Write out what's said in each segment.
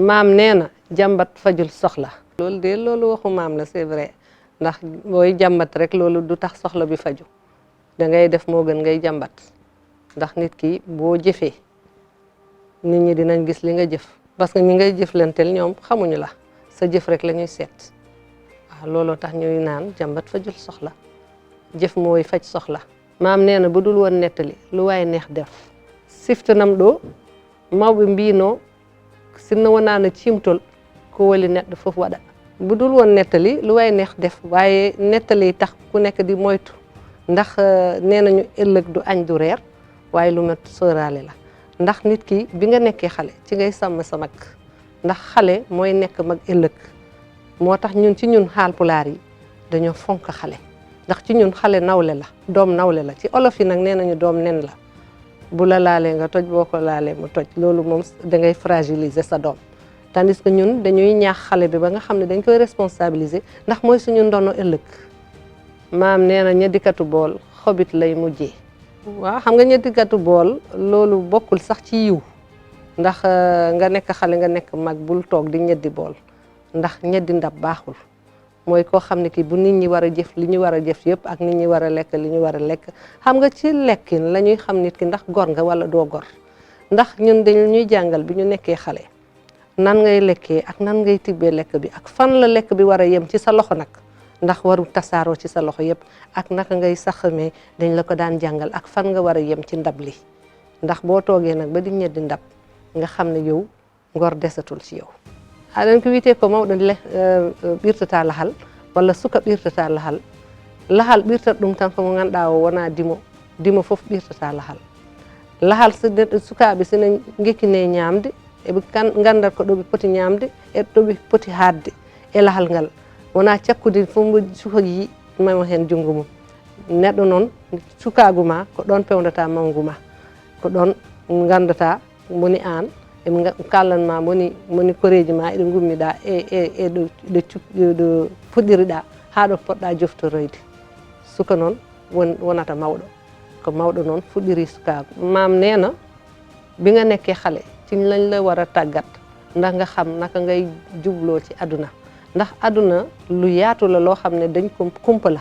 maam nee na jàmbat fajul soxla. loolu waxu maam la c'est vrai ndax booy jàmbat rek loolu du tax soxla bi faju da ngay def moo gën ngay jàmbat ndax nit ki boo jëfee nit ñi dinañ gis li nga jëf parce que ñi ngay jëflanteel ñoom xamuñu la sa jëf rek la ñuy seet waaw looloo tax ñuy naan jàmbat fajul soxla jëf mooy faj soxla. maam nee na bu dul woon nettali lu waaye neex def siftanam ɗo mawɓe mbino sinno wonano cimtol ko wali neɗɗo fof waɗa bu dul woon nettali lu waaye neex def waaye nettali tax ku nekk di moytu ndax nee nañu ëllëg du añ du reer waaye lu mat sóoraale la ndax nit ki bi nga nekkee xale ci ngay sàmm sa mag ndax xale mooy nekk mag ëllëg moo tax ñun ci ñun Haalpulaar yi dañoo fonk xale ndax ci ñun xale nawle la doom nawle la ci olof yi nag nee nañu doom nen la bu la laalee nga toj boo ko laalee mu toj loolu moom da ngay fragiliser sa doom tandis que ñun dañuy ñaax xale bi ba nga xam ne dañ koy responsabiliser ndax mooy suñu ndono ëllëg maam nee na ñeddikatu bool xobit lay mujjee waaw xam nga ñeddikatu bool loolu bokkul sax ci yiw ndax nga nekk xale nga nekk mag bul toog di ñeddi bool ndax ñeddi ndab baaxul mooy koo xam ne ki bu nit ñi war a jëf li ñu war a jëf yëpp ak nit ñi war a lekk li ñu war a lekk xam nga ci lekkin la ñuy xam nit ki ndax gor nga wala doo gor ndax ñun dañu ñuy jàngal bi ñu nekkee xale nan ngay lekkee ak nan ngay tibbee lekk bi ak fan la lekk bi war a yem ci sa loxo nag ndax waru tasaaroo ci sa loxo yëpp ak naka ngay saxamee dañ la ko daan jàngal ak fan nga war a yem ci ndab li ndax boo toogee nag ba di ñeddi ndab nga xam ne yow ngor desatul ci yow aɗen ko wiyete ko mawɗo ɓirtata lahal walla suka ɓirtata lahal lahal ɓirtat ɗum tan komo ganduɗa o wona dimo fof ɓirtata lahal so neɗɗo sukaɓe sene gekkine ñamde eɓe gandat ko ɗo ɓe poti ñamde e ɗo ɓe poti hadde e lahal ngal wona cakkude fof mo suka yi mamo hen junggo mum neɗɗo noon sukagu ma ko ɗon pewdata mawgu ma ko ɗon gandata woni an eɓe kallanma woni koreji ma eɗe gummiɗa ɗo fuɗɗiriɗa ha ɗo poɗɗa joftoroyde suka noon wonata mawɗo ko mawɗo noon fuɗɗiri sukagu maam neena bi nga nekkee xale ci lañ la war a tàggat ndax nga xam naka ngay jubloo ci àdduna ndax àdduna lu yaatu la loo xam ne dañ ko kumpa la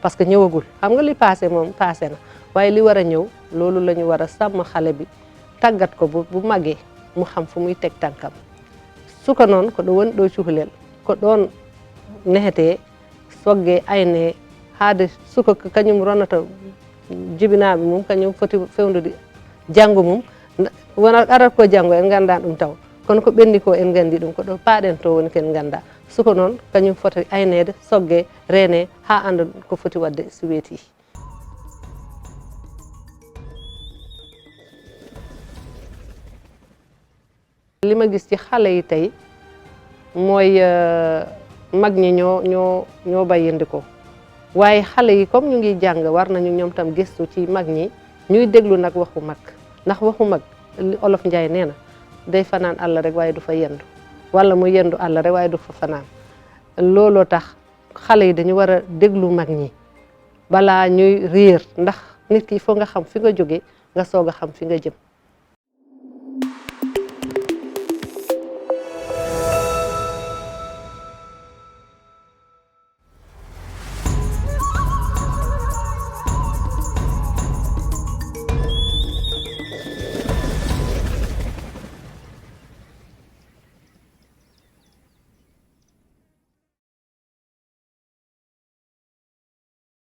parce que ñëwagul xam nga li passé moom passé na waaye li war a ñëw loolu la ñu war a sàmm xale bi tàggat ko bu màggee mu xam fu muy teg tànkam suka noon ko ɗo woni ɗo cuhlel ko ɗon nehete sogge ayne haade suka kañum ronata jibinaɓe mum kañum foti fewnude janggo mum wona arat ko janggo en ganda ɗum taw kono ko ɓenni ko en gandi ɗum ko ɗo paaɗen to woni ken ganda suka noon kañum foti aynede sogge rene ha anda ko foti wadde so weeti li ma gis ci xale yi tey mooy mag ñi ñoo bàyyindi ko waaye xale yi comme ñu ngi jàng war nañu ñoom tam gëstu ci mag ñi ñuy déglu nag waxu mag ndax waxu mag li olof Njaay nee na day fanaan àll rek waaye du fa yendu wala mu yendu àll rek waaye du fa fanaan looloo tax xale yi dañu war a déglu mag ñi balaa ñuy réer ndax nit ki il faut nga xam fi nga jóge nga soog a xam fi nga jëm